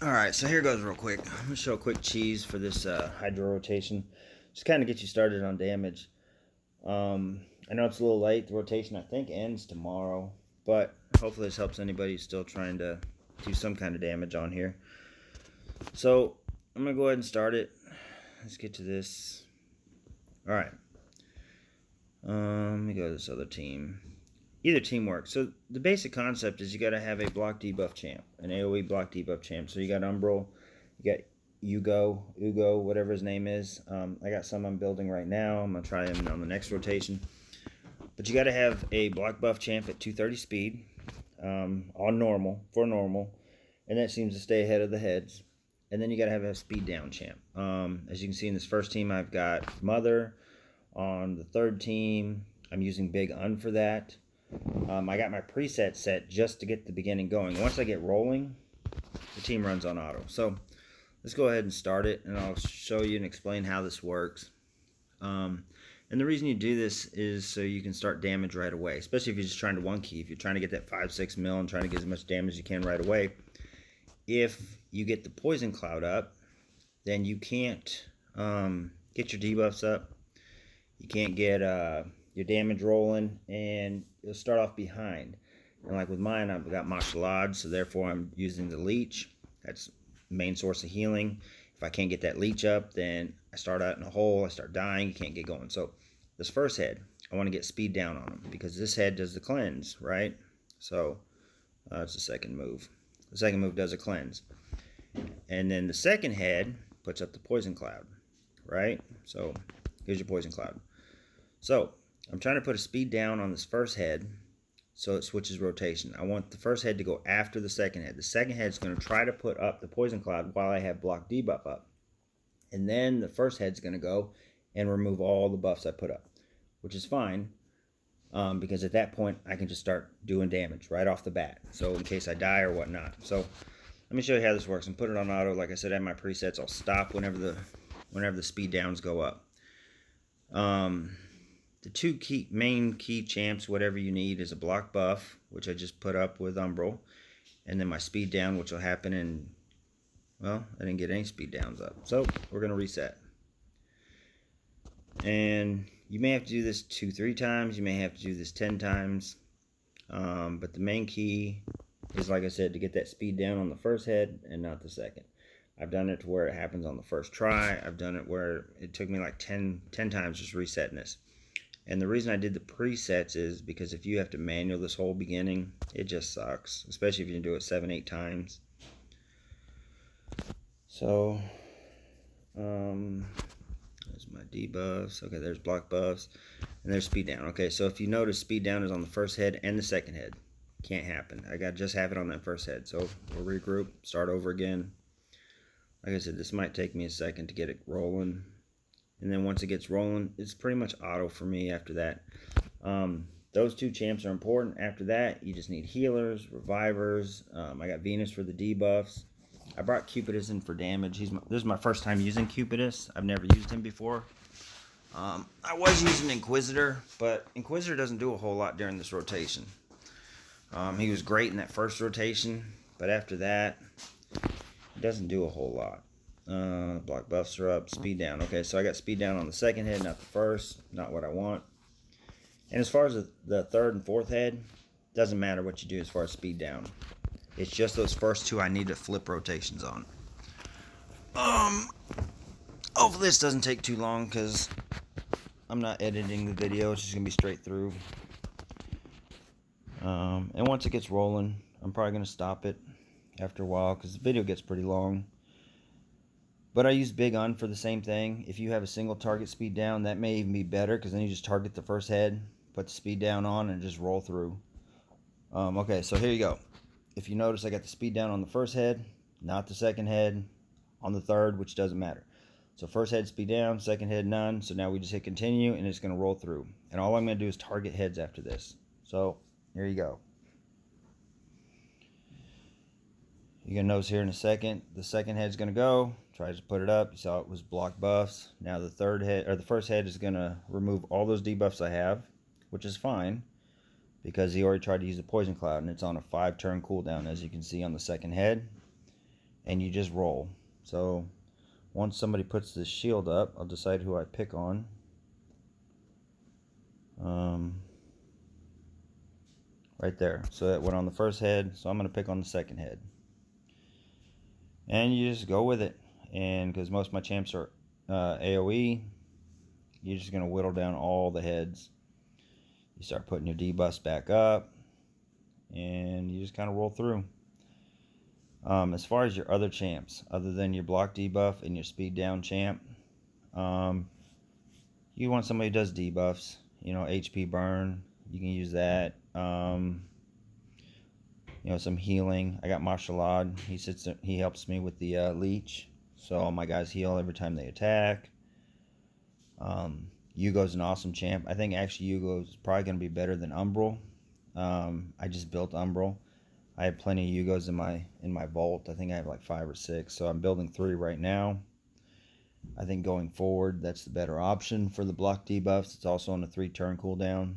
Alright, so here goes real quick. I'm going to show a quick cheese for this hydro rotation. Just kind of get you started on damage. I know it's a little late. The rotation, I think, ends tomorrow. But hopefully this helps anybody who's still trying to do some kind of damage on here. So I'm going to go ahead and start it. Let's get to this. Alright. Let me go to this other team. Either team works. So the basic concept is you got to have a block debuff champ, an AoE block debuff champ. So you got Umbral, you got Ugo, whatever his name is. I got some I'm building right now. I'm gonna try him on the next rotation. But you got to have a block buff champ at 230 speed, on normal for normal, and that seems to stay ahead of the heads. And then you got to have a speed down champ. As you can see in this first team, I've got Mother. On the third team, I'm using Big Un for that. I got my preset set just to get the beginning going. Once I get rolling, the team runs on auto. So let's go ahead and start it, and I'll show you and explain how this works. And the reason you do this is so you can start damage right away, especially if you're just trying to one key. If you're trying to get that 5-6 mil and trying to get as much damage as you can right away, if you get the poison cloud up, then you can't get your debuffs up. You can't get your damage rolling, and you'll start off behind. And like with mine, I've got Mashalad, so therefore I'm using the leech. That's the main source of healing. If I can't get that leech up, then I start out in a hole, I start dying, you can't get going. So this first head, I want to get speed down on him, because this head does the cleanse, right? So that's the second move. The second move does a cleanse. And then the second head puts up the poison cloud, right? So here's your poison cloud. So I'm trying to put a speed down on this first head so it switches rotation. I want the first head to go after the second head. The second head is going to try to put up the poison cloud while I have block debuff up. And then the first head's going to go and remove all the buffs I put up, which is fine, because at that point I can just start doing damage right off the bat. So in case I die or whatnot. So let me show you how this works and put it on auto. Like I said, I have my presets. I'll stop whenever the speed downs go up. The two main key champs, whatever you need, is a block buff, which I just put up with Umbral, and then my speed down, which will happen in, well, I didn't get any speed downs up. So we're going to reset. And you may have to do this 2-3 times. You may have to do this 10 times. But the main key is, like I said, to get that speed down on the first head and not the second. I've done it to where it happens on the first try. I've done it where it took me like 10 times just resetting this. And the reason I did the presets is because if you have to manual this whole beginning, it just sucks, especially if you do it 7-8 times. So, there's my debuffs. Okay, there's block buffs, and there's speed down. Okay, so if you notice, speed down is on the first head and the second head. Can't happen. I got just have it on that first head. So we'll regroup, start over again. Like I said, this might take me a second to get it rolling. And then once it gets rolling, it's pretty much auto for me after that. Those two champs are important. After that, you just need healers, revivers. I got Venus for the debuffs. I brought Cupidus in for damage. This is my first time using Cupidus. I've never used him before. I was using Inquisitor, but Inquisitor doesn't do a whole lot during this rotation. He was great in that first rotation, but after that, he doesn't do a whole lot. Block buffs are up, speed down. Okay, so I got speed down on the second head, not the first. Not what I want. And as far as the third and fourth head, doesn't matter what you do as far as speed down. It's just those first two I need to flip rotations on. Hopefully this doesn't take too long, because I'm not editing the video. It's just going to be straight through. And once it gets rolling, I'm probably going to stop it after a while, because the video gets pretty long. But I use Big Un for the same thing. If you have a single target speed down, that may even be better, because then you just target the first head, put the speed down on, and just roll through. Okay, so here you go. If you notice, I got the speed down on the first head, not the second head, on the third, which doesn't matter. So first head speed down, second head none. So now we just hit continue, and it's going to roll through. And all I'm going to do is target heads after this. So here you go. You're going to notice here in a second, the second head's going to go. Tries to put it up. You saw it was block buffs. Now the third head, or the first head, is going to remove all those debuffs I have, which is fine, because he already tried to use the poison cloud, and it's on a 5-turn cooldown, as you can see on the second head. and you just roll. So once somebody puts this shield up, I'll decide who I pick on. Right there. So that went on the first head, so I'm going to pick on the second head. And you just go with it. And because most of my champs are AoE, you're just going to whittle down all the heads. You start putting your debuffs back up, and you just kind of roll through. As far as your other champs, other than your block debuff and your speed down champ, you want somebody who does debuffs. You know, HP burn, you can use that. You know, some healing. I got Mashalad. He helps me with the leech, so all my guys heal every time they attack. Yugo's an awesome champ. I think actually Yugo's probably going to be better than Umbral. I just built Umbral. I have plenty of Yugos in my vault. I think I have like 5 or 6, so I'm building 3 right now. I think going forward, that's the better option for the block debuffs. It's also on a 3-turn cooldown.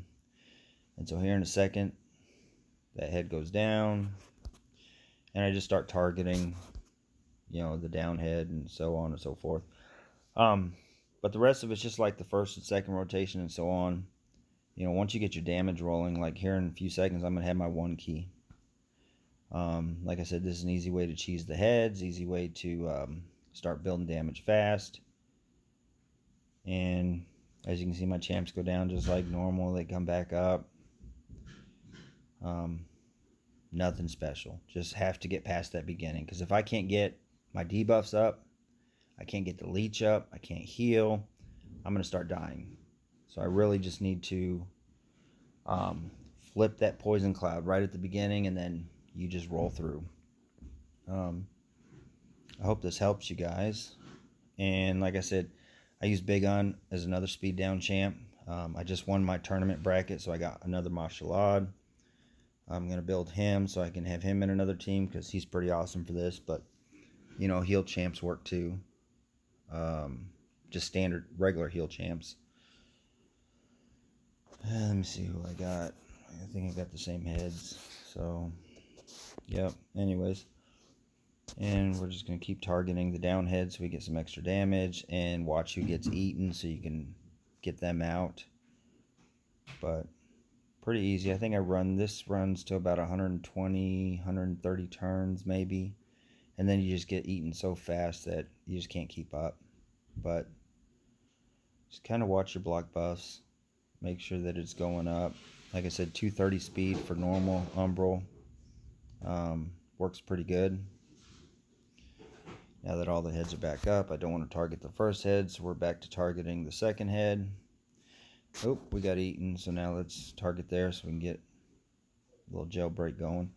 And so here in a second, that head goes down, and I just start targeting, you know, the down head and so on and so forth. But the rest of it's just like the first and second rotation and so on. You know, once you get your damage rolling, like here in a few seconds, I'm going to have my 1 key. Like I said, this is an easy way to cheese the heads, easy way to start building damage fast. And as you can see, my champs go down just like normal. They come back up. Nothing special. Just have to get past that beginning. Because if I can't get my debuffs up, I can't get the leech up, I can't heal, I'm going to start dying. So I really just need to flip that poison cloud right at the beginning, and then you just roll through. I hope this helps you guys. And like I said, I use Big Un as another speed down champ. I just won my tournament bracket, so I got another Mashalad. I'm going to build him so I can have him in another team because he's pretty awesome for this. But, you know, heal champs work too. Just standard, regular heal champs. Let me see who I got. I think I got the same heads. So, yep. Anyways. And we're just going to keep targeting the down heads so we get some extra damage. And watch who gets eaten so you can get them out. But pretty easy. I think this runs to about 120, 130 turns maybe. And then you just get eaten so fast that you just can't keep up. But just kind of watch your block buffs. Make sure that it's going up. Like I said, 230 speed for normal Umbral. Works pretty good. Now that all the heads are back up, I don't want to target the first head, so we're back to targeting the second head. Oh, we got eaten, so now let's target there so we can get a little jailbreak going.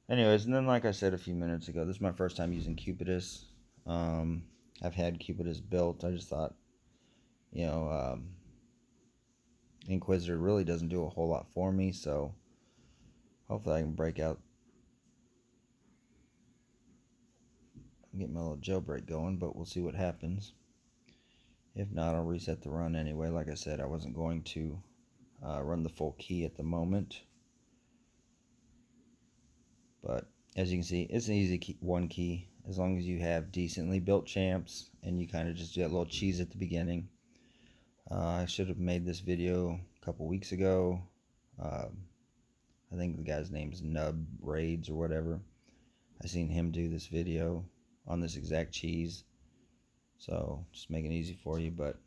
Anyways, and then like I said a few minutes ago, this is my first time using Cupidus. I've had Cupidus built. I just thought, you know, Inquisitor really doesn't do a whole lot for me, so hopefully I can break out, get my little jailbreak going, but we'll see what happens. If not, I'll reset the run anyway. Like I said, I wasn't going to run the full key at the moment. But as you can see, it's an easy 1 key as long as you have decently built champs and you kind of just do that little cheese at the beginning. I should have made this video a couple weeks ago. I think the guy's name is Nub Raids or whatever. I seen him do this video on this exact cheese. So just making it easy for you, but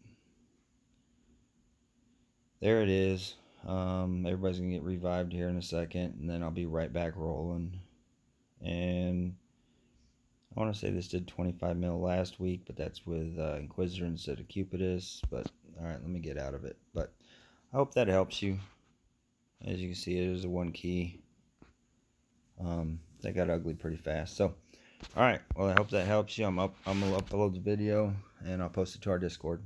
there it is. Everybody's gonna get revived here in a second, and then I'll be right back rolling. And I want to say this did 25 mil last week, but that's with Inquisitor instead of Cupidus. But alright, let me get out of it. But I hope that helps you. As you can see, it is a 1 key. That got ugly pretty fast. So, alright, well, I hope that helps you. I'm gonna upload the video, and I'll post it to our Discord.